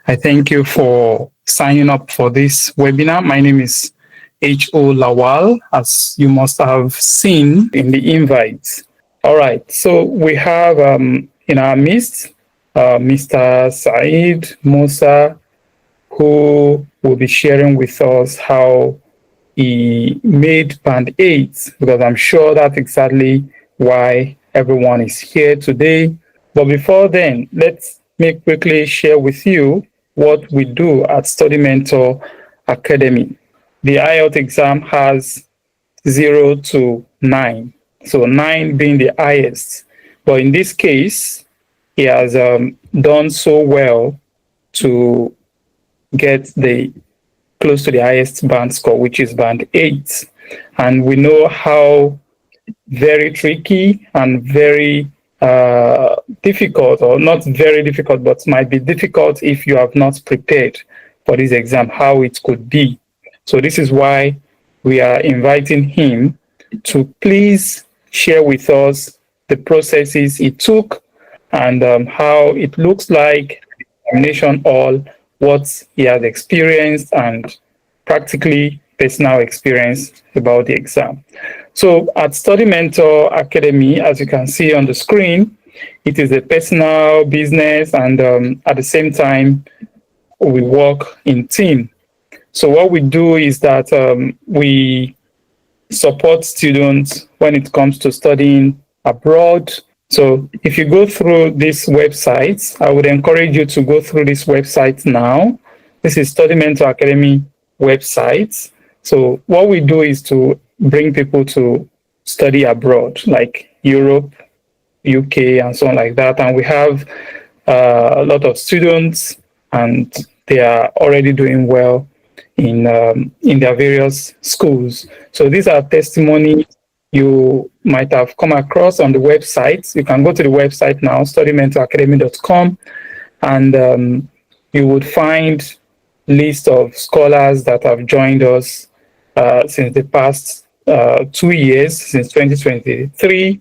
I thank you for signing up for this webinar. My name is H.O. Lawal, as you must have seen in the invite. All right, so we have in our midst Mr. Zaid Musa, who will be sharing with us how he made Band 8, because I'm sure that's exactly why everyone is here today. But before then, let me quickly share with you what we do at Study Mentor Academy. The IELTS exam has 0 to 9, so 9 being the highest. But in this case, he has done so well to get the close to the highest band score, which is band 8. And we know how very tricky and very difficult, or not very difficult, but might be difficult if you have not prepared for this exam, how it could be. So this is why we are inviting him to please share with us the processes he took and how it looks like examination hall, what he has experienced, and practically personal experience about the exam. So at Study Mentor Academy, as you can see on the screen, it is a personal business, and at the same time, we work in team. So what we do is that we support students when it comes to studying abroad. So if you go through this website, I would encourage you to go through this website now. This is Study Mentor Academy website. So what we do is to bring people to study abroad, like Europe, UK, and so on like that. And we have a lot of students, and they are already doing well in their various schools. So these are testimonies you might have come across on the website. You can go to the website now, studymentoracademy.com, and you would find list of scholars that have joined us since the past 2 years, since 2023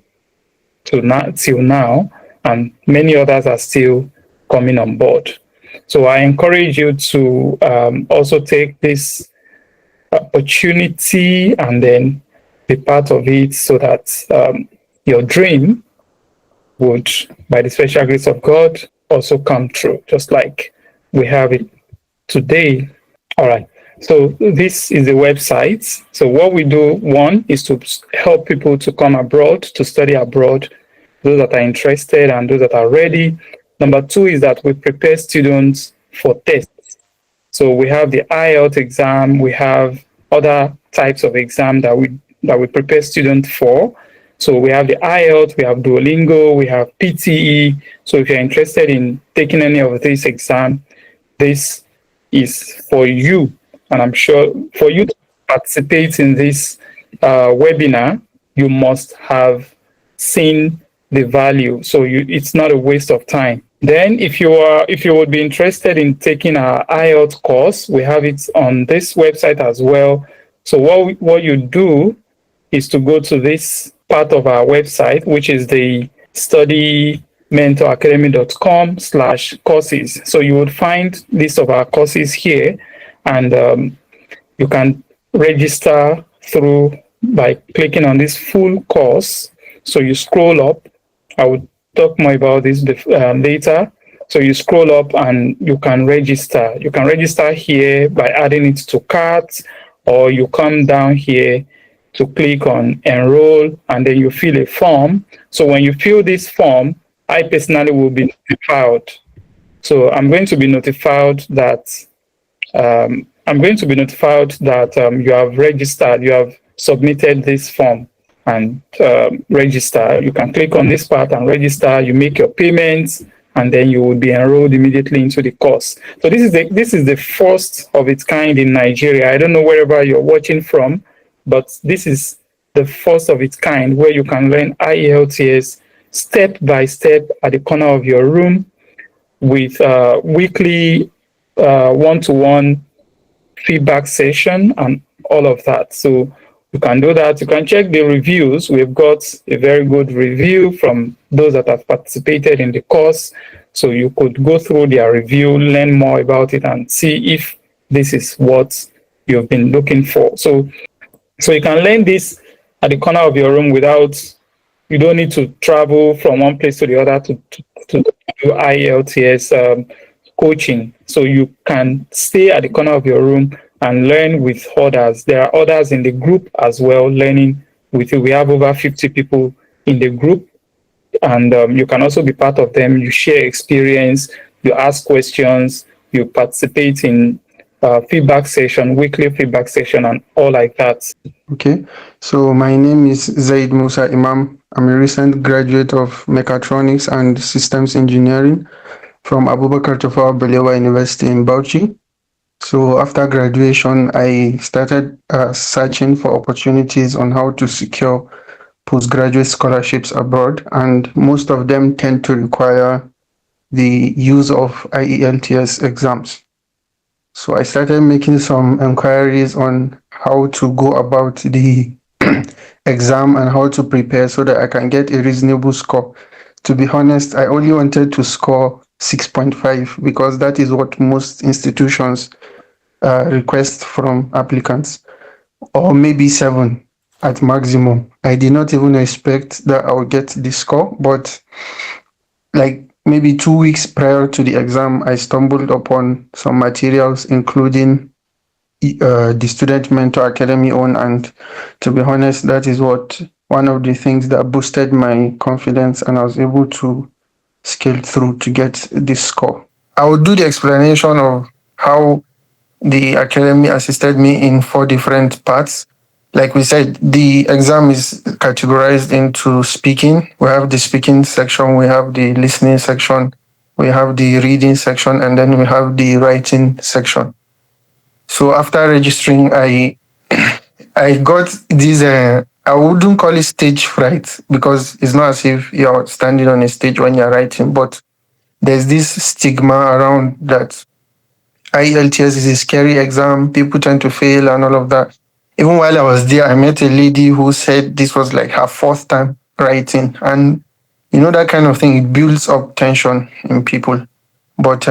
till now, and many others are still coming on board. So I encourage you to also take this opportunity and then be part of it, so that your dream would, by the special grace of God, also come true, just like we have it today. All right. So this is the website. So what we do, one, is to help people to come abroad, to study abroad, those that are interested and those that are ready. Number two is that we prepare students for tests. So we have the IELTS exam, we have other types of exam that we prepare students for. So we have the IELTS, we have Duolingo, we have PTE. So if you're interested in taking any of these exams, this is for you. And I'm sure for you to participate in this webinar, you must have seen the value. So it's not a waste of time. Then if you would be interested in taking our IELTS course, we have it on this website as well. So what you do is to go to this part of our website, which is the studymentoracademy.com/courses. So you would find list of our courses here, and you can register through by clicking on this full course. So you scroll up. I would talk more about this later. So you scroll up and you can register. You can register here by adding it to carts, or you come down here to click on enroll, and then you fill a form. So when you fill this form, I personally will be notified. So I'm going to be notified that you have registered, you have submitted this form, and register. You can click on this part and register. You make your payments, and then you will be enrolled immediately into the course. So this is the first of its kind in Nigeria. I don't know wherever you're watching from, but this is the first of its kind where you can learn IELTS step by step at the corner of your room, with weekly one-to-one feedback session and all of that. So you can do that. You can check the reviews. We've got a very good review from those that have participated in the course. So you could go through their review, learn more about it, and see if this is what you've been looking for. So you can learn this at the corner of your room without, you don't need to travel from one place to the other to do IELTS coaching. So you can stay at the corner of your room and learn with others. There are others in the group as well learning with you. We have over 50 people in the group, and you can also be part of them. You share experience, you ask questions, you participate in feedback session, weekly feedback session, and all like that. Okay, so my name is Zaid Musa Imam. I'm a recent graduate of Mechatronics and Systems Engineering from Abubakar Tafawa Balewa University in Bauchi. So after graduation, I started searching for opportunities on how to secure postgraduate scholarships abroad, and most of them tend to require the use of IELTS exams. So I started making some inquiries on how to go about the exam and how to prepare so that I can get a reasonable score. To be honest, I only wanted to score 6.5 because that is what most institutions request from applicants, or maybe 7 at maximum. I did not even expect that I would get the score, but like maybe 2 weeks prior to the exam, I stumbled upon some materials, including the Student Mentor Academy on, and to be honest, that is what one of the things that boosted my confidence, and I was able to scale through to get this score. I will do the explanation of how the academy assisted me in 4 different parts. Like we said, the exam is categorized into speaking. We have the speaking section, we have the listening section, we have the reading section, and then we have the writing section. So after registering, I got this. I wouldn't call it stage fright because it's not as if you're standing on a stage when you're writing, but there's this stigma around that IELTS is a scary exam. People tend to fail and all of that. Even while I was there, I met a lady who said this was like her fourth time writing, and you know that kind of thing. It builds up tension in people. But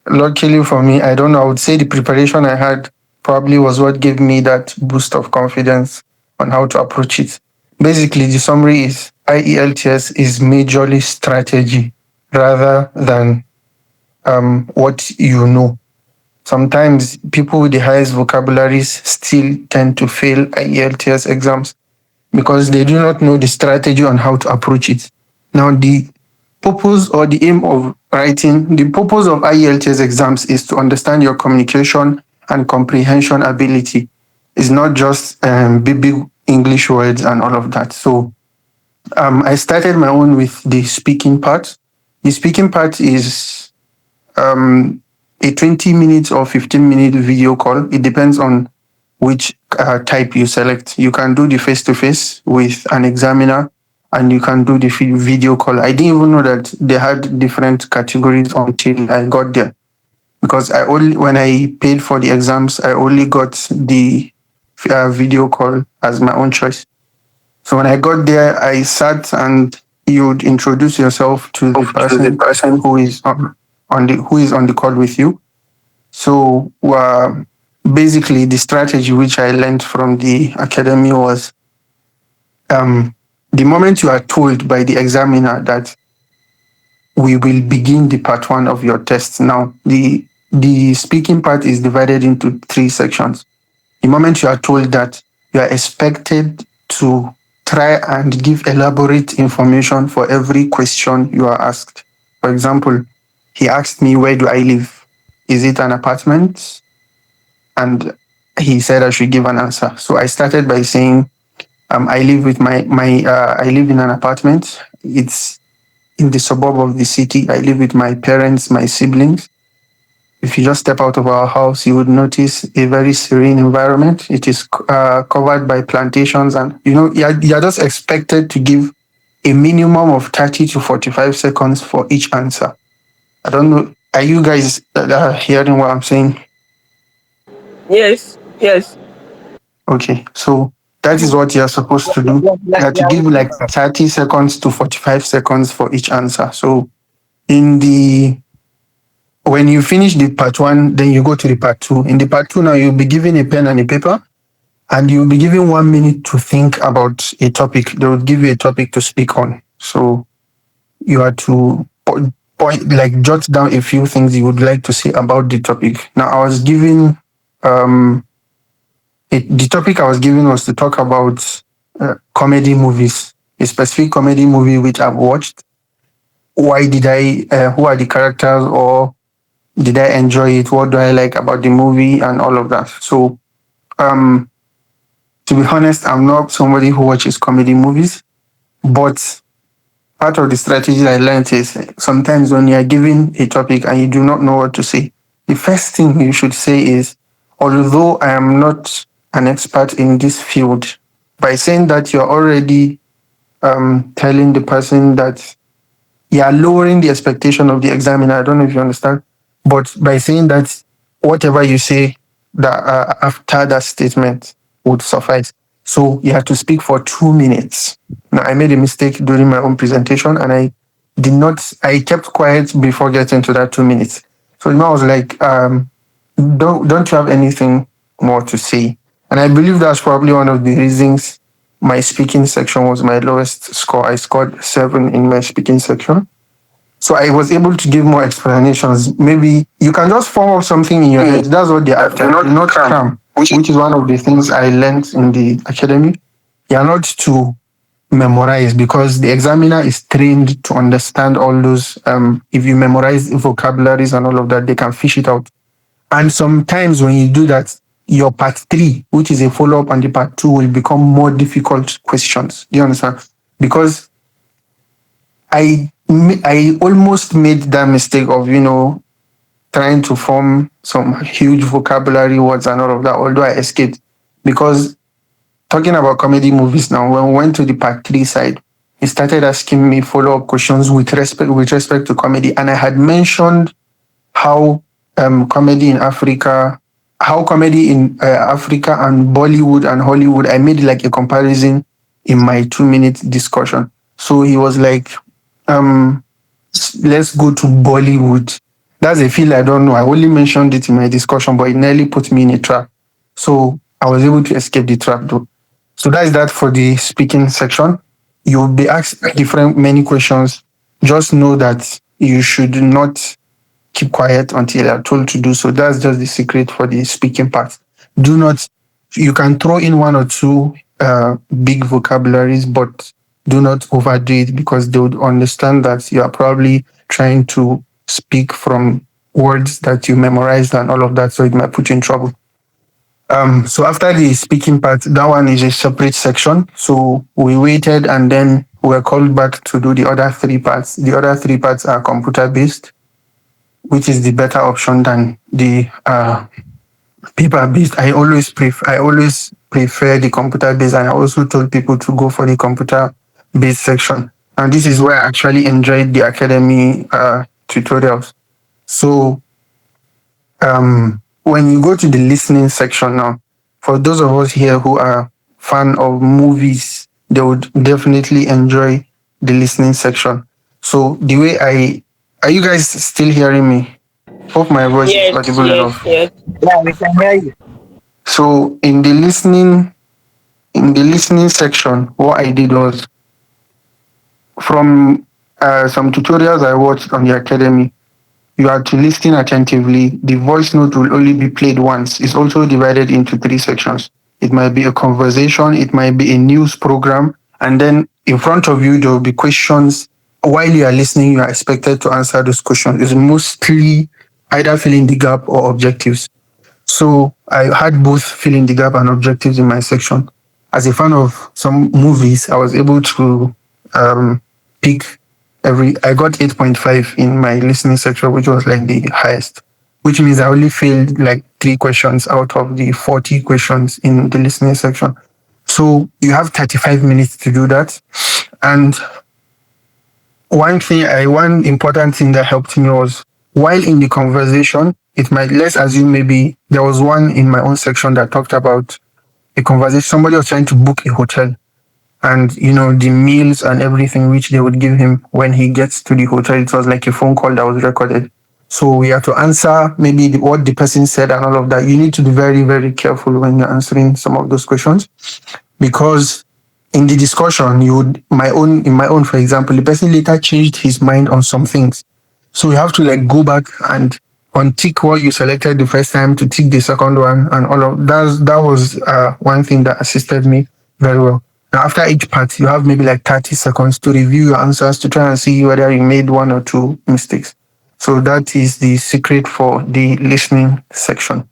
luckily for me, I don't know. I would say the preparation I had probably was what gave me that boost of confidence on how to approach it. Basically, the summary is IELTS is majorly strategy rather than what you know. Sometimes people with the highest vocabularies still tend to fail IELTS exams because they do not know the strategy on how to approach it. Now, the purpose or the aim of writing, the purpose of IELTS exams is to understand your communication and comprehension ability. It's not just big English words and all of that. So I started my own with the speaking part. The speaking part is a 20 minutes or 15-minute video call. It depends on which type you select. You can do the face-to-face with an examiner, and you can do the video call. I didn't even know that they had different categories until I got there, because when I paid for the exams, I only got the video call as my own choice. So when I got there, I sat and you would introduce yourself to the person who is on the call with you. So basically, the strategy which I learned from the academy was the moment you are told by the examiner that we will begin the part one of your test. Now, the speaking part is divided into 3 sections. The moment you are told that you are expected to try and give elaborate information for every question you are asked. For example, he asked me, where do I live? Is it an apartment? And he said I should give an answer. So I started by saying, I live with I live in an apartment. It's in the suburb of the city. I live with my parents, my siblings. If you just step out of our house, you would notice a very serene environment. It is covered by plantations, and you're just expected to give a minimum of 30 to 45 seconds for each answer. I don't know. Are you guys hearing what I'm saying? Yes, yes. Okay, so that is what you're supposed to do. You have to give like 30 seconds to 45 seconds for each answer. So In the when you finish the part one, then you go to the part two. In the part two now, you'll be given a pen and a paper, and you'll be given 1 minute to think about a topic. They will give you a topic to speak on. So you are to point, like jot down a few things you would like to say about the topic. Now, I was given the topic I was given was to talk about comedy movies, a specific comedy movie which I've watched. Why did I? Who are the characters, or did I enjoy it? What do I like about the movie, and all of that. So, um, to be honest, I'm not somebody who watches comedy movies, but part of the strategy I learned is sometimes when you are given a topic and you do not know what to say, the first thing you should say is, although I am not an expert in this field, by saying that you're already telling the person that you are lowering the expectation of the examiner. I don't know if you understand, but by saying that whatever you say that after that statement would suffice. So you have to speak for 2 minutes. Now I made a mistake during my own presentation, and I did not. I kept quiet before getting to that 2 minutes. So I was like, don't you have anything more to say? And I believe that's probably one of the reasons my speaking section was my lowest score. I scored 7 in my speaking section. So I was able to give more explanations. Maybe you can just form up something in your head. That's what they're after. Not cram, which is one of the things I learned in the academy. You're not to memorize, because the examiner is trained to understand all those. If you memorize vocabularies and all of that, they can fish it out. And sometimes when you do that, your part three, which is a follow up, and the part two will become more difficult questions. Do you understand? Because I almost made that mistake of, trying to form some huge vocabulary words and all of that, although I escaped. Because talking about comedy movies now, when we went to the part three side, he started asking me follow-up questions with respect to comedy. And I had mentioned how comedy in Africa, how comedy in Africa and Bollywood and Hollywood, I made like a comparison in my 2 minute discussion. So he was like, let's go to Bollywood. That's a field I don't know. I only mentioned it in my discussion, but it nearly put me in a trap. So I was able to escape the trap though. So that is that for the speaking section. You'll be asked many questions. Just know that you should not keep quiet until you're told to do so. That's just the secret for the speaking part. Do not, you can throw in one or two big vocabularies, but do not overdo it, because they would understand that you are probably trying to speak from words that you memorized and all of that, so it might put you in trouble. So after the speaking part, that one is a separate section. So we waited, and then we were called back to do the other three parts. The other three parts are computer based, which is the better option than the paper based. I always prefer the computer based, and I also told people to go for the computer based section. And this is where I actually enjoyed the academy tutorials. So when you go to the listening section now, for those of us here who are fan of movies, they would definitely enjoy the listening section. So the way are you guys still hearing me? Hope my voice is Yes, audible yes, enough. yes. Yeah, we can hear you. So in the listening section, what I did was, from some tutorials I watched on the academy, you are to listen attentively. The voice note will only be played once. It's also divided into 3 sections. It might be a conversation, it might be a news program, and then in front of you there will be questions. While you are listening, you are expected to answer those questions. It's mostly either filling the gap or objectives. So I had both filling the gap and objectives in my section. As a fan of some movies, I was able to pick I got 8.5 in my listening section, which was like the highest, which means I only failed like 3 questions out of the 40 questions in the listening section. So you have 35 minutes to do that. And one important thing that helped me was, while in the conversation, let's assume maybe there was one in my own section that talked about a conversation. Somebody was trying to book a hotel. and the meals and everything which they would give him when he gets to the hotel. It was like a phone call that was recorded. So we have to answer maybe what the person said and all of that. You need to be very, very careful when you're answering some of those questions, because in the discussion, you would in my own, for example, the person later changed his mind on some things. So you have to like go back and untick what you selected the first time to tick the second one, and all of that. That was one thing that assisted me very well. Now, after each part, you have maybe like 30 seconds to review your answers to try and see whether you made one or two mistakes. So that is the secret for the listening section.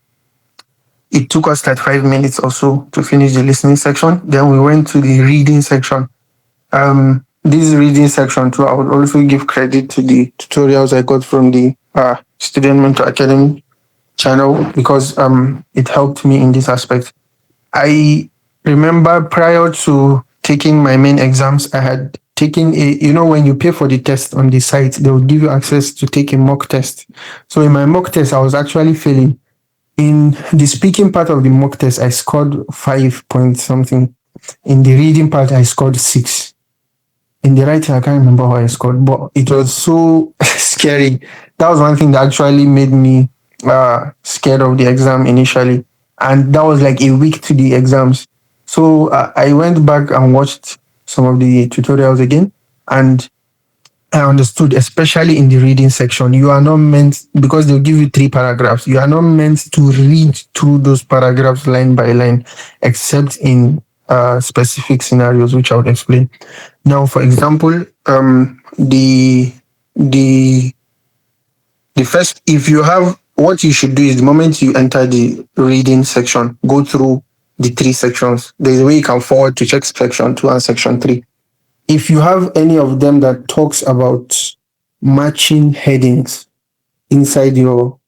It took us like 5 minutes or so to finish the listening section. Then we went to the reading section. This reading section too, I would also give credit to the tutorials I got from the Student Mentor Academy channel, because it helped me in this aspect. I remember prior to taking my main exams, I had taken when you pay for the test on the site, they will give you access to take a mock test. So in my mock test, I was actually failing. In the speaking part of the mock test, I scored 5 point something. In the reading part, I scored 6. In the writing, I can't remember how I scored, but it was so scary. That was one thing that actually made me scared of the exam initially. And that was like a week to the exams. So I went back and watched some of the tutorials again, and I understood, especially in the reading section, you are not meant, because they'll give you 3 paragraphs, you are not meant to read through those paragraphs line by line, except in specific scenarios, which I would explain. Now, for example, the first, if you have, what you should do is the moment you enter the reading section, go through the 3 sections. There's a way you can forward to check section 2 and section 3. If you have any of them that talks about matching headings inside your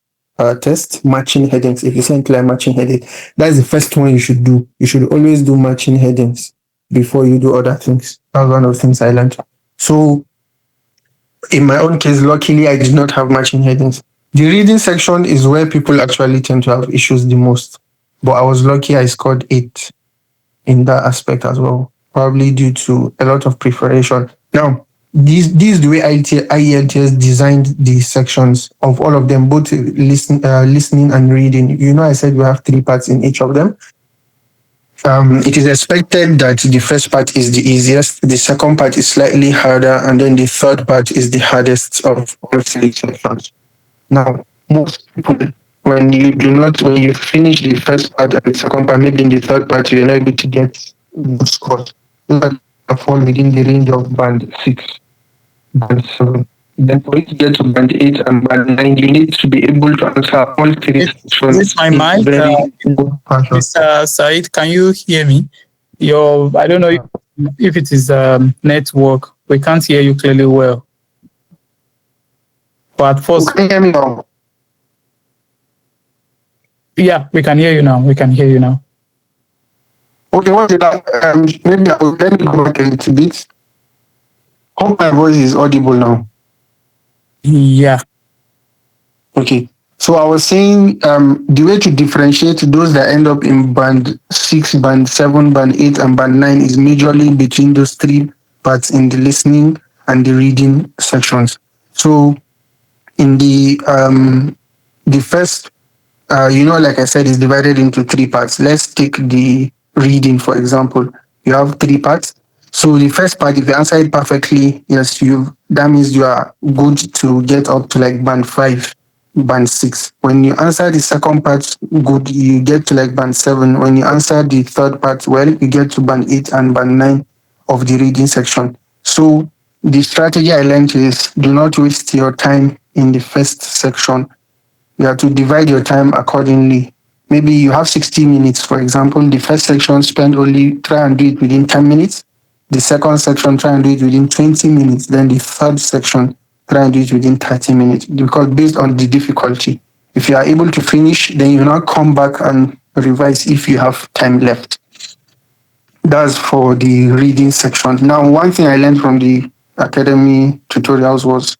test, matching headings, if you send like matching heading, that's the first one you should do. You should always do matching headings before you do other things. That's one of the things I learned. So in my own case, luckily, I did not have matching headings. The reading section is where people actually tend to have issues the most. But I was lucky I scored 8 in that aspect as well, probably due to a lot of preparation. Now, this is the way IELTS designed the sections of all of them, both listening and reading. I said we have 3 parts in each of them. It is expected that the first part is the easiest, the second part is slightly harder, and then the third part is the hardest of all 3 sections. Now, most people, when you finish the first part and the second part, maybe in the third part, you're not able to get good scores. That fall within the range of band 6, band 7. Then for you to get to band 8 and band 9, you need to be able to answer all 3 Is this my mic? Mr. Said, can you hear me? I don't know if it is network. We can't hear you clearly well. But first, can you hear me now? Yeah, we can hear you now. Okay, what did maybe let me go back a little bit. Hope my voice is audible now. Yeah. Okay. So I was saying the way to differentiate those that end up in band 6, band 7, band 8, and band 9 is majorly between those 3 parts in the listening and the reading sections. So in the first, like I said, is divided into 3 parts. Let's take the reading, for example. You have 3 parts. So the first part, if you answer it perfectly, yes, that means you are good to get up to like band 5, band 6. When you answer the second part good, you get to like band 7. When you answer the third part well, you get to band 8 and band 9 of the reading section. So the strategy I learned is do not waste your time in the first section. You have to divide your time accordingly. Maybe you have 60 minutes, for example. The first section, try and do it within 10 minutes. The second section, try and do it within 20 minutes. Then the third section, try and do it within 30 minutes. Because based on the difficulty, if you are able to finish, then you now come back and revise if you have time left. That's for the reading section. Now, one thing I learned from the academy tutorials was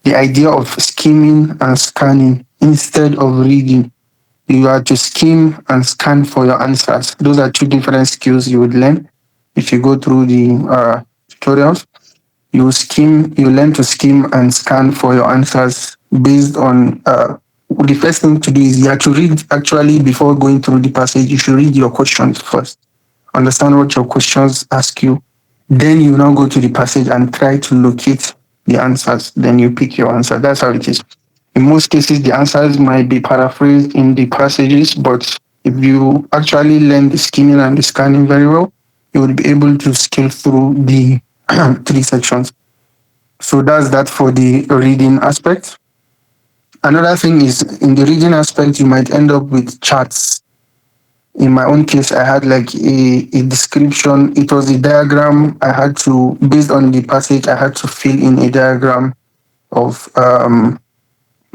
the idea of skimming and scanning instead of reading. You are to skim and scan for your answers. Those are 2 different skills you would learn. if you go through the tutorials, you learn to skim and scan for your answers based on the first thing to do is you have to read actually before going through the passage. You should read your questions first, understand what your questions ask you. Then you now go to the passage and try to locate the answers. Then you pick your answer. That's how it is. In most cases, the answers might be paraphrased in the passages, but if you actually learn the skimming and the scanning very well, you will be able to scale through the three sections. So that's that for the reading aspect. Another thing is in the reading aspect, you might end up with charts. In my own case, I had like a description. It was a diagram. I had to, based on the passage, I had to fill in a diagram of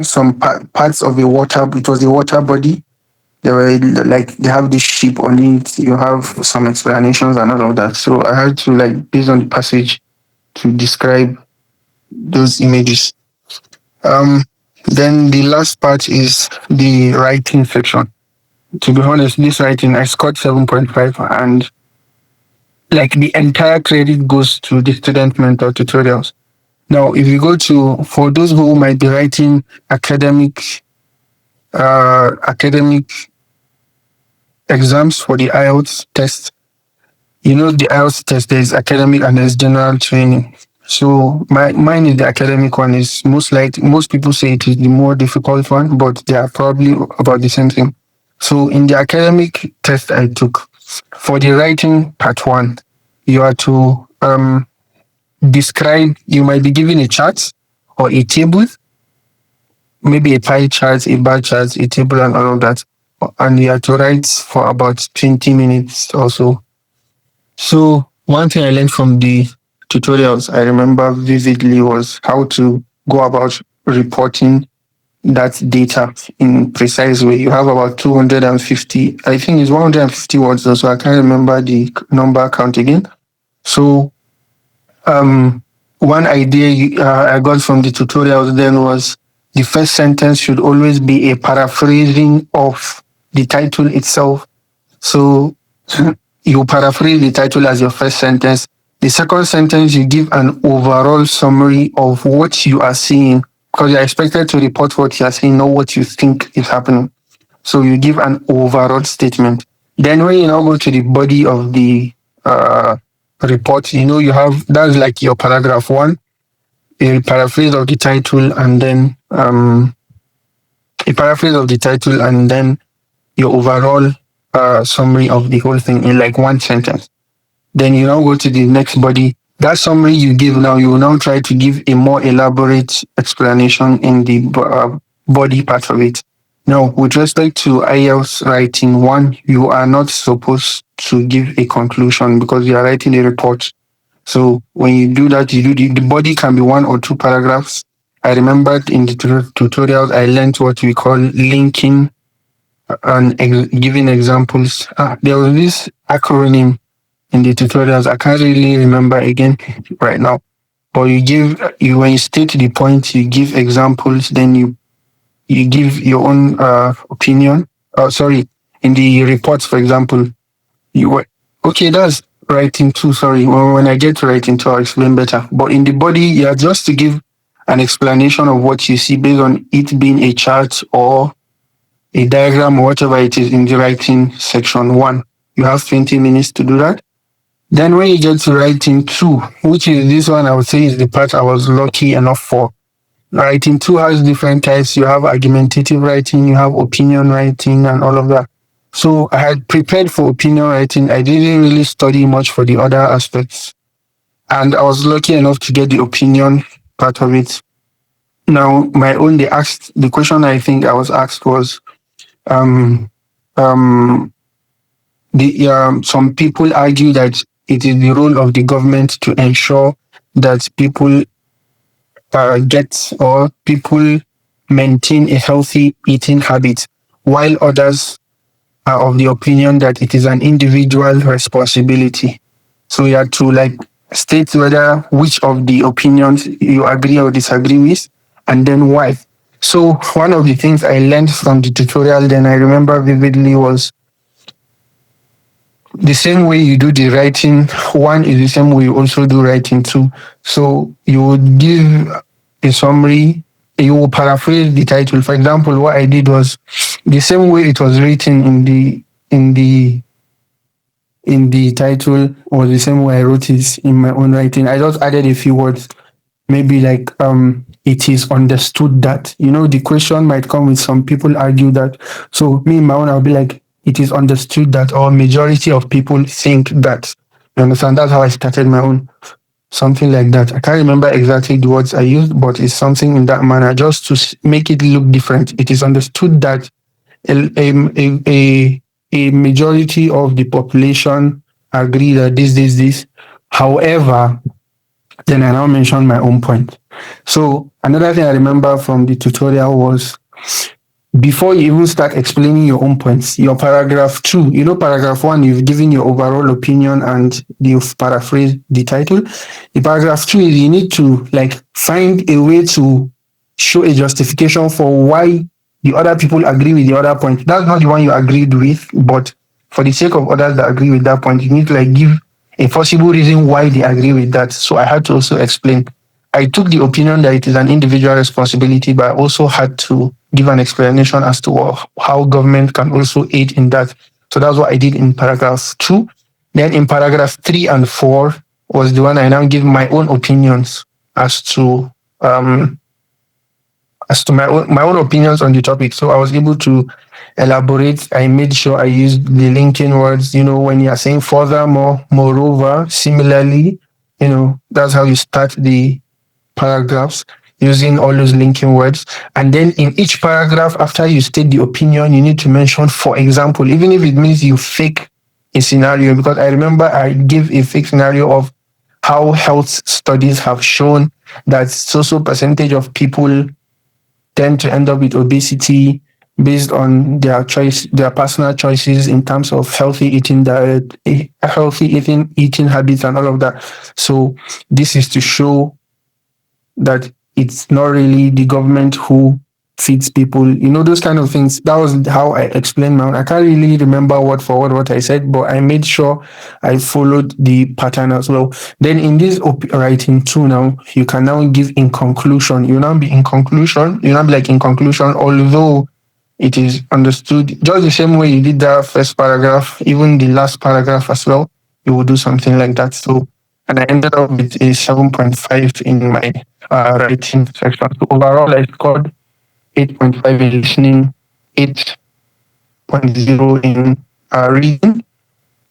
some parts of a water. It was a water body. They were like they have this ship on it. You have some explanations and all of that. So I had to like based on the passage to describe those images. Um, then the last part is the writing section. To be honest, this writing I scored 7.5, and like the entire credit goes to the student mentor tutorials. Now, if you go to for those who might be writing academic exams for the IELTS test, you know the IELTS test there is academic and there's general training. So mine is the academic one. Is most people say it is the more difficult one, but they are probably about the same thing. So in the academic test I took for the writing part one, you are to describe. You might be given a chart or a table, maybe a pie chart, a bar chart, a table, and all of that, and you have to write for about 20 minutes or so. So one thing I learned from the tutorials I remember vividly was how to go about reporting that data in precise way. You have about 250, I think it's 150 words or so. I can't remember the number count again. So one idea I got from the tutorials then was the first sentence should always be a paraphrasing of the title itself. So you paraphrase the title as your first sentence. The second sentence, you give an overall summary of what you are seeing, because you're expected to report what you are seeing, not what you think is happening. So you give an overall statement. Then when you now go to the body of the report, you have, that's like your paragraph one, a paraphrase of the title, and then your overall summary of the whole thing in like one sentence. Then you now go to the next body. That summary you give now, you will now try to give a more elaborate explanation in the body part of it. Now, with respect to IELTS writing, one, you are not supposed to give a conclusion because you are writing a report. So when you do that, the body can be one or two paragraphs. I remembered in the tutorials, I learned what we call linking and giving examples. There was this acronym in the tutorials. I can't really remember again right now. But when you state the point, you give examples, then you give your own opinion. In the reports, for example, that's writing two. Sorry, when I get to writing two, I'll explain better. But in the body, you are just to give an explanation of what you see based on it being a chart or a diagram or whatever it is in the writing section one. You have 20 minutes to do that. Then when you get to writing two, which is this one, I would say is the part I was lucky enough for. Writing two has different types. You have argumentative writing, you have opinion writing, and all of that. So I had prepared for opinion writing. I didn't really study much for the other aspects. And I was lucky enough to get the opinion part of it. Now, the question I think I was asked was, some people argue that it is the role of the government to ensure that people people maintain a healthy eating habit, while others are of the opinion that it is an individual responsibility. So you have to state which of the opinions you agree or disagree with, and then why. So one of the things I learned from the tutorial, then I remember vividly, was the same way you do the writing one is the same way you also do writing two. So you would give a summary, you will paraphrase the title. For example, what I did was the same way it was written in the title was the same way I wrote it in my own writing. I just added a few words, maybe like it is understood that, the question might come with some people argue that. So me in my own, I'll be like, it is understood that, or majority of people think that. You understand? That's how I started my own. Something like that. I can't remember exactly the words I used, but it's something in that manner, just to make it look different. It is understood that a majority of the population agree that this. However, then I now mentioned my own point. So another thing I remember from the tutorial was, before you even start explaining your own points, your paragraph 2, paragraph 1, you've given your overall opinion and you've paraphrased the title. The paragraph 2 is you need to find a way to show a justification for why the other people agree with the other point. That's not the one you agreed with, but for the sake of others that agree with that point, you need to give a possible reason why they agree with that. So I had to also explain. I took the opinion that it is an individual responsibility, but I also had to give an explanation as to how government can also aid in that. So that's what I did in paragraph 2. Then in paragraph 3 and 4 was the one I now give my own opinions as to my own opinions on the topic. So I was able to elaborate. I made sure I used the linking words, when you are saying furthermore, moreover, similarly, that's how you start the paragraphs, using all those linking words. And then in each paragraph, after you state the opinion, you need to mention, for example, even if it means you fake a scenario, because I remember I gave a fake scenario of how health studies have shown that so percentage of people tend to end up with obesity based on their personal choices in terms of healthy eating diet, healthy eating habits, and all of that. So this is to show that it's not really the government who feeds people, those kind of things. That was how I explained my own. I can't really remember word for word what I said, but I made sure I followed the pattern as well. Then in this writing too, now you can now give in conclusion. You now be in conclusion. You now be like in conclusion, although it is understood, just the same way you did that first paragraph, even the last paragraph as well, you will do something like that. So, and I ended up with a 7.5 in my writing section. So overall, I scored 8.5 in listening, 8.0 in reading,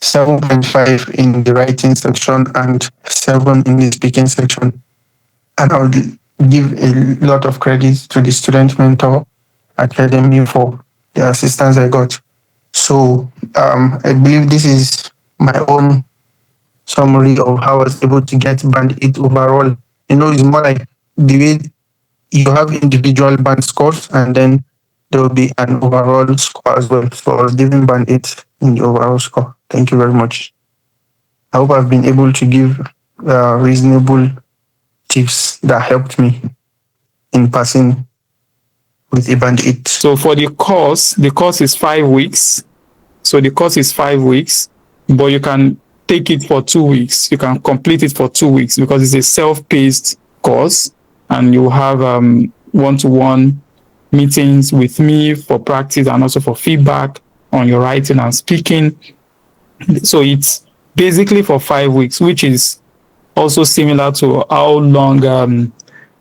7.5 in the writing section, and 7 in the speaking section. And I would give a lot of credit to the Student Mentor Academy for the assistance I got. So I believe this is my own summary of how I was able to get band 8 overall. It's more like the way you have individual band scores, and then there will be an overall score as well. So I was given band 8 in the overall score. Thank you very much. I hope I've been able to give reasonable tips that helped me in passing with a band 8. So for the course is 5 weeks. So the course is 5 weeks, but you can take it for 2 weeks. You can complete it for 2 weeks because it's a self-paced course, and you have one-to-one meetings with me for practice and also for feedback on your writing and speaking. So it's basically for 5 weeks, which is also similar to how long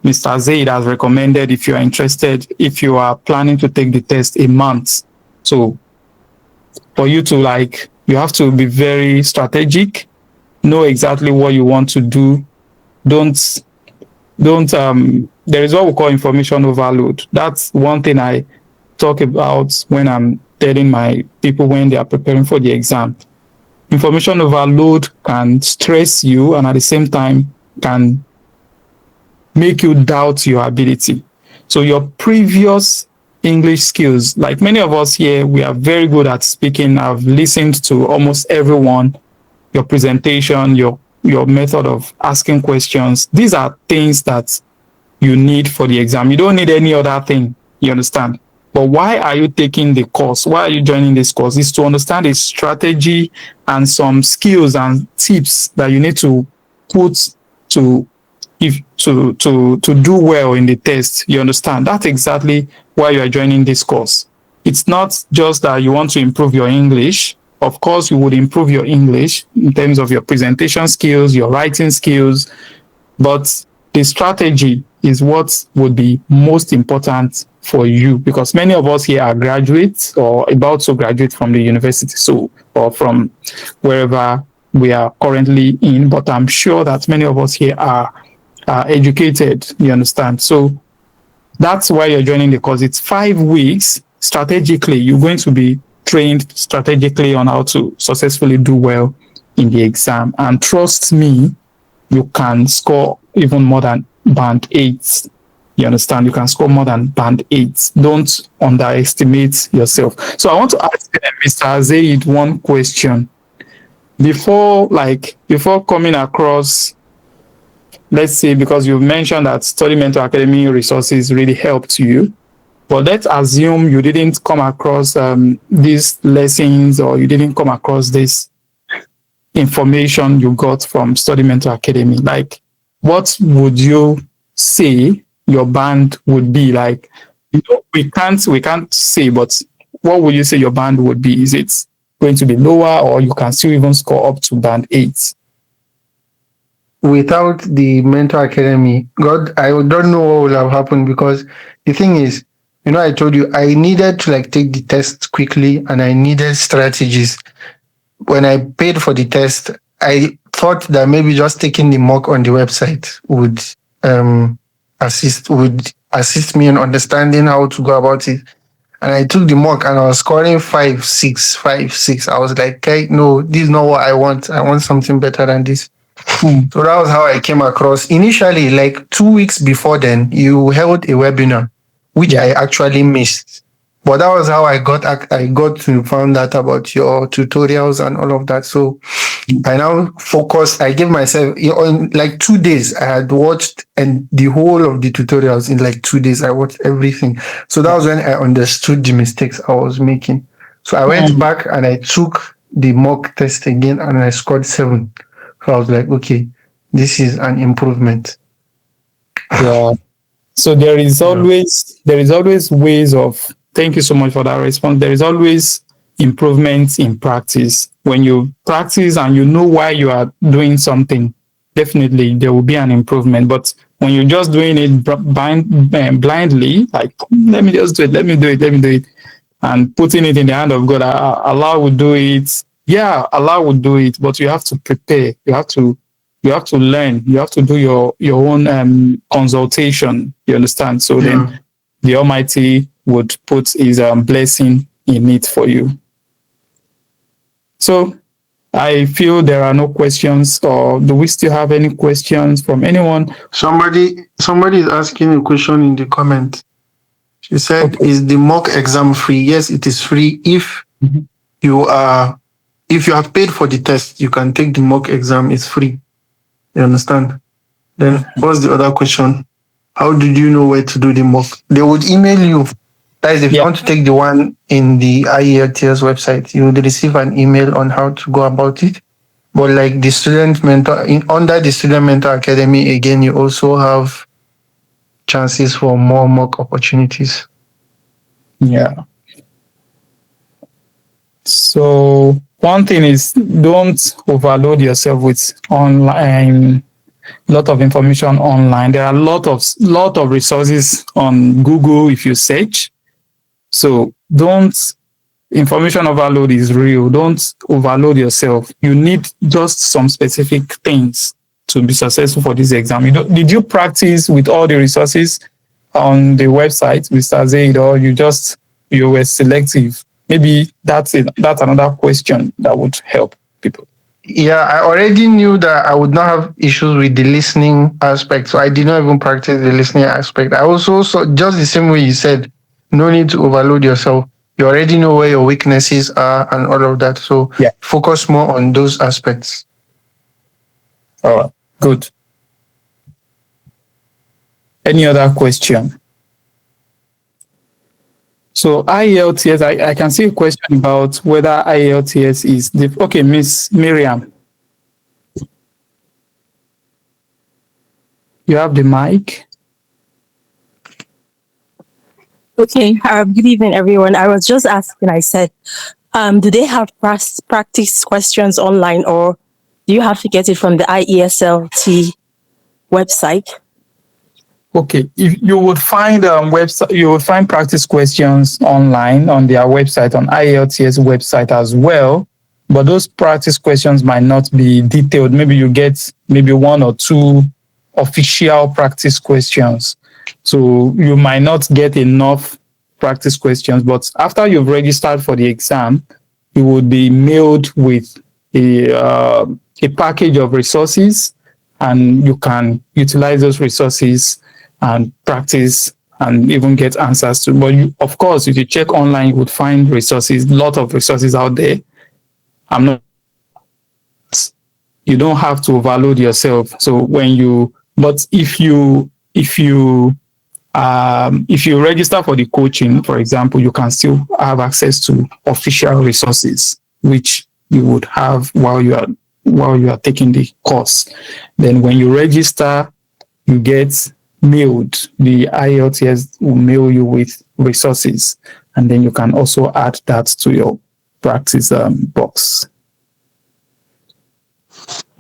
Mr. Zaid has recommended if you are interested, if you are planning to take the test, a month. So for you to you have to be very strategic, know exactly what you want to do. Don't there is what we call information overload. That's one thing I talk about when I'm telling my people when they are preparing for the exam. Information overload can stress you and at the same time can make you doubt your ability. So your previous English skills, like many of us here, we are very good at speaking. I've listened to almost everyone, your presentation, your method of asking questions. These are things that you need for the exam. You don't need any other thing. You understand? But why are you taking the course? Why are you joining this course? Is to understand the strategy and some skills and tips that you need to put to if to do well in the test. You understand? That's exactly why you are joining this course. It's not just that you want to improve your English. Of course, you would improve your English in terms of your presentation skills, your writing skills, but the strategy is what would be most important for you, because many of us here are graduates or about to graduate from the university, so or from wherever we are currently in. But I'm sure that many of us here are educated. You understand? So that's why you're joining the course. It's 5 weeks. Strategically, you're going to be trained strategically on how to successfully do well in the exam. And trust me, you can score even more than band 8. You understand? You can score more than band 8. Don't underestimate yourself. So I want to ask Mr. Zaid one question. Before coming across, let's say, because you've mentioned that Study Mentor Academy resources really helped you, but let's assume you didn't come across these lessons, or you didn't come across this information you got from Study Mentor Academy. Like, what would you say your band would be? Like, we can't say, but what would you say your band would be? Is it going to be lower, or you can still even score up to band 8? Without the Mentor Academy, God, I don't know what will have happened, because the thing is, I told you I needed to take the test quickly, and I needed strategies. When I paid for the test, I thought that maybe just taking the mock on the website would assist me in understanding how to go about it. And I took the mock and I was scoring 5.6, 5.6. I was like, okay, no, this is not what I want. I want something better than this. So that was how I came across. Initially, 2 weeks before then, you held a webinar, which I actually missed. But that was how I got to find out about your tutorials and all of that. So I now focused. I gave myself in 2 days. I had watched and the whole of the tutorials in 2 days. I watched everything. So that was when I understood the mistakes I was making. So I went back and I took the mock test again, and I scored 7. So I was like, okay, this is an improvement. Yeah. So there is always ways of. Thank you so much for that response. There is always improvements in practice. When you practice and you know why you are doing something, definitely there will be an improvement. But when you're just doing it blindly, like, let me just do it, let me do it, and putting it in the hand of God, Allah will do it. Yeah, Allah will do it, but you have to prepare. You have to learn. You have to do your own consultation. You understand? So then the Almighty would put His blessing in it for you. So I feel there are no questions, or do we still have any questions from anyone? Somebody is asking a question in the comment. She said, okay, is the mock exam free? Yes, it is free. If you have paid for the test, you can take the mock exam. It's free. You understand? Then what's the other question? How did you know where to do the mock? They would email you. That is, if you want to take the one in the Ielts website, you would receive an email on how to go about it. But the student mentor, under the Student Mentor Academy, again, you also have chances for more mock opportunities. Yeah. So one thing is, don't overload yourself with online, lot of information online. There are a lot of resources on Google if you search. So information overload is real. Don't overload yourself. You need just some specific things to be successful for this exam. Did you practice with all the resources on the website, Mr. Zaid, or you were selective? Maybe that's another question that would help people. Yeah, I already knew that I would not have issues with the listening aspect, so I did not even practice the listening aspect. I also saw, just the same way you said, no need to overload yourself. You already know where your weaknesses are and all of that, so focus more on those aspects. All right, good. Any other question? So IELTS, I can see a question about whether IELTS is okay, Miss Miriam. You have the mic. Okay. Good evening, everyone. I was just asking. I said, do they have practice questions online, or do you have to get it from the IESLT website? Okay, if you would find you would find practice questions online on their website, on IELTS website as well. But those practice questions might not be detailed. Maybe you get maybe one or two official practice questions. So you might not get enough practice questions. But after you've registered for the exam, you would be mailed with a package of resources, and you can utilize those resources and practice and even get answers to. But of course, if you check online, you would find resources, a lot of resources out there. I'm not, you don't have to overload yourself. So but if you register for the coaching, for example, you can still have access to official resources, which you would have while you are taking the course. Then when you register, you get mailed. The IELTS will mail you with resources, and then you can also add that to your practice box.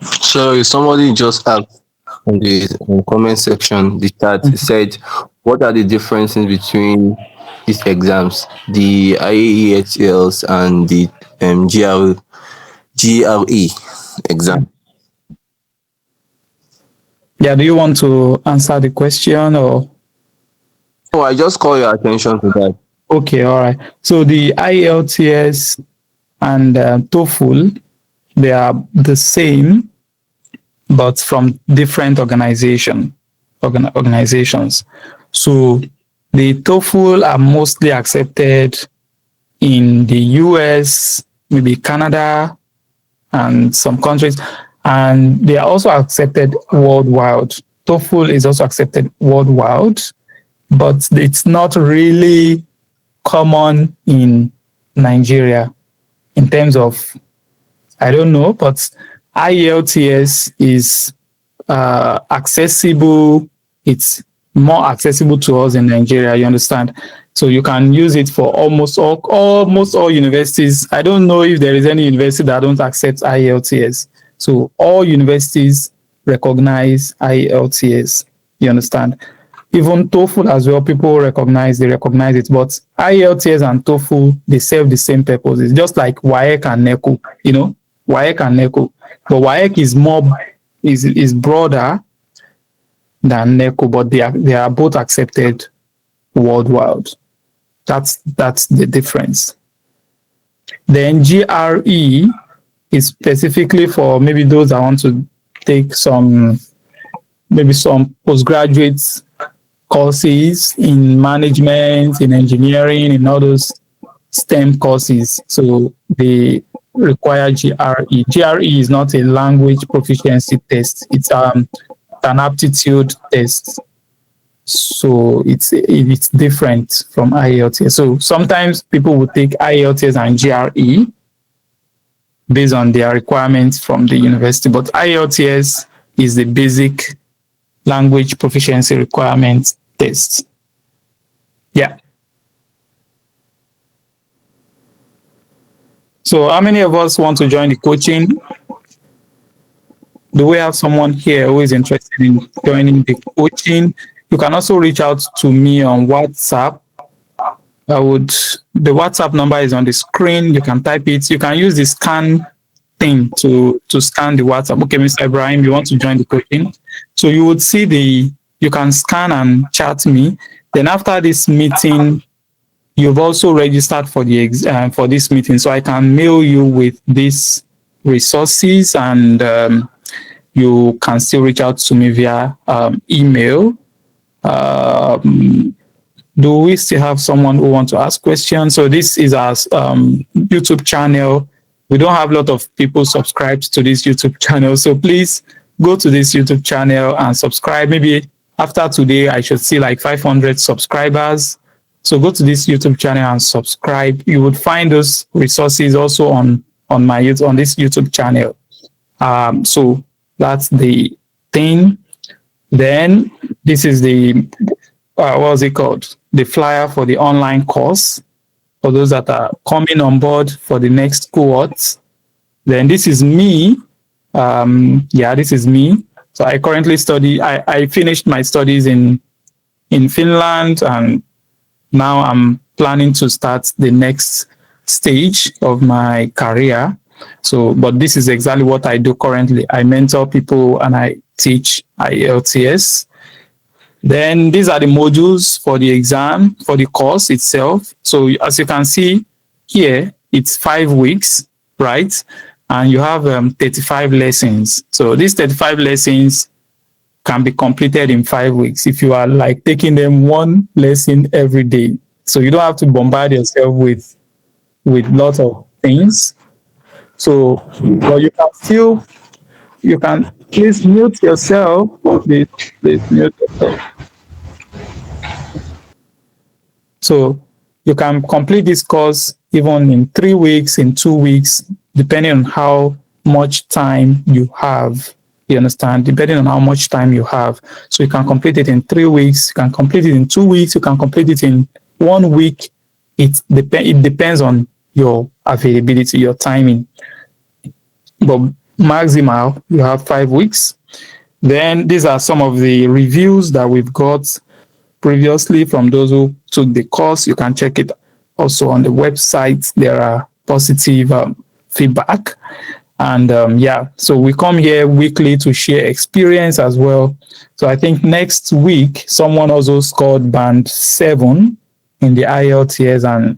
So somebody just asked in the comment section, the chat, said, what are the differences between these exams, the IELTS and the GRE exam? Yeah, do you want to answer the question or? Oh, I just call your attention to that. Okay, all right. So the IELTS and TOEFL, they are the same, but from different organizations. So the TOEFL are mostly accepted in the US, maybe Canada, and some countries, and they are also accepted worldwide. TOEFL is also accepted worldwide, but it's not really common in Nigeria in terms of, I don't know, but IELTS is accessible. It's more accessible to us in Nigeria, you understand? So you can use it for almost all universities. I don't know if there is any university that don't accept IELTS. So all universities recognize IELTS, you understand? Even TOEFL as well, people recognize it. But IELTS and TOEFL, they serve the same purpose. It's just like WAEC and NECO, WAEC and NECO. But WAEC is broader than NECO, but they are both accepted worldwide. That's the difference. Then GRE is specifically for maybe those that want to take some postgraduate courses in management, in engineering, in all those STEM courses. So they require GRE. GRE is not a language proficiency test. It's an aptitude test. So it's different from IELTS. So sometimes people will take IELTS and GRE based on their requirements from the university, but IELTS is the basic language proficiency requirement test. Yeah. So how many of us want to join the coaching? Do we have someone here who is interested in joining the coaching? You can also reach out to me on WhatsApp. The WhatsApp number is on the screen. You can type it. You can use the scan thing to scan the WhatsApp. Okay, Mr. Ibrahim, you want to join the coaching? So you would see you can scan and chat me. Then after this meeting, you've also registered for for this meeting. So I can mail you with these resources, and you can still reach out to me via email. Do we still have someone who wants to ask questions? So this is our YouTube channel. We don't have a lot of people subscribed to this YouTube channel. So please go to this YouTube channel and subscribe. Maybe after today, I should see like 500 subscribers. So go to this YouTube channel and subscribe. You would find those resources also on this YouTube channel. So that's the thing. Then this is the what's it called? The flyer for the online course for those that are coming on board for the next cohort. Then this is me. This is me. So I currently study. I finished my studies in Finland, and now I'm planning to start the next stage of my career. So, but this is exactly what I do currently. I mentor people and I teach Ielts. Then these are the modules for the exam, for the course itself. So as you can see here, it's 5 weeks, right? And you have 35 lessons. So these 35 lessons can be completed in 5 weeks if you are like taking them one lesson every day. So you don't have to bombard yourself with lots of things. So, but you can please mute yourself. Please mute yourself. So you can complete this course even in 3 weeks, in 2 weeks, depending on how much time you have. You understand? Depending on how much time you have. So you can complete it in 3 weeks, you can complete it in 2 weeks, you can complete it in 1 week. It depends on your availability, your timing. But maximal, you have 5 weeks. Then these are some of the reviews that we've got previously from those who took the course. You can check it also on the website. There are positive feedback. And so we come here weekly to share experience as well. So I think next week, someone also scored band 7 in the IELTS, and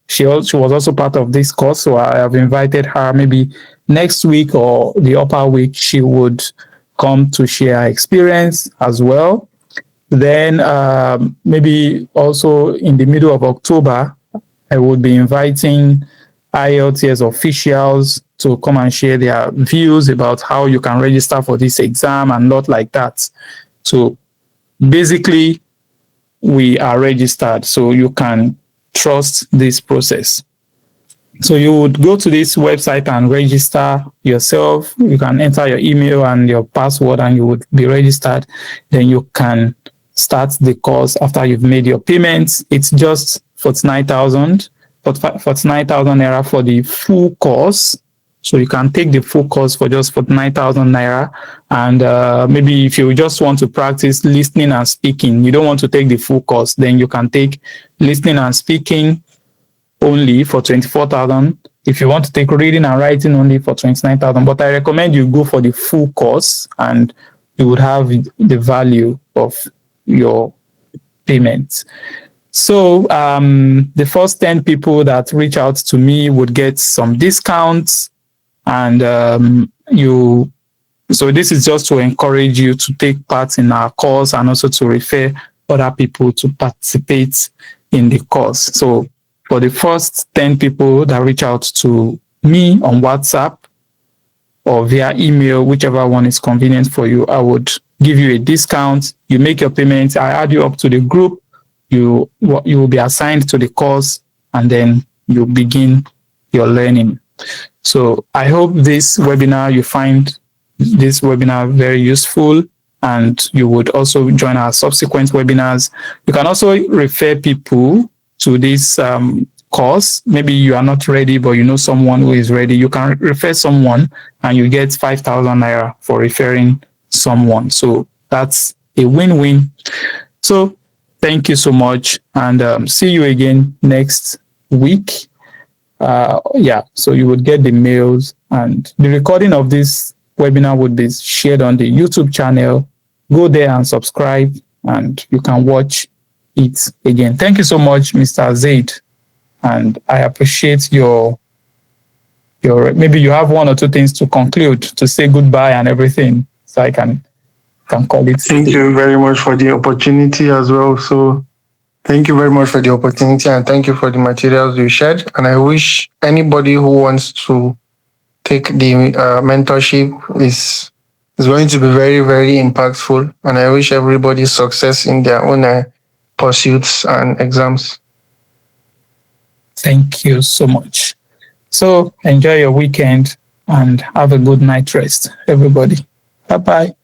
she was also part of this course. So I have invited her. Maybe next week or the upper week, she would come to share her experience as well. Then maybe also in the middle of October, I would be inviting IELTS officials to come and share their views about how you can register for this exam and not like that. So basically, we are registered, so you can trust this process. So you would go to this website and register yourself. You can enter your email and your password and you would be registered. Then you can start the course after you've made your payments. It's just 49,000 naira for the full course. So you can take the full course for just 49,000 naira. And maybe if you just want to practice listening and speaking, you don't want to take the full course, then you can take listening and speaking only for 24,000. If you want to take reading and writing only for 29,000. But I recommend you go for the full course and you would have the value of your payment. So the first 10 people that reach out to me would get some discounts, and so this is just to encourage you to take part in our course and also to refer other people to participate in the course. So for the first 10 people that reach out to me on WhatsApp or via email, whichever one is convenient for you, I would give you a discount. You make your payments, I add you up to the group, you will be assigned to the course, and then you begin your learning. So I hope this webinar, you find this webinar very useful, and you would also join our subsequent webinars. You can also refer people to this course. Maybe you are not ready, but you know someone who is ready. You can refer someone and you get 5,000 naira for referring someone. So that's a win-win. So thank you so much, and see you again next week. So you would get the mails, and the recording of this webinar would be shared on the YouTube channel. Go there and subscribe, and you can watch it again. Thank you so much, Mr. Zaid, and I appreciate your maybe you have 1 or 2 things to conclude, to say goodbye and everything, so I can call it. Thank you very much for the opportunity as well. So thank you very much for the opportunity, and thank you for the materials you shared. And I wish anybody who wants to take the mentorship is going to be very, very impactful. And I wish everybody success in their own pursuits and exams. Thank you so much. So enjoy your weekend and have a good night rest, everybody. Bye-bye.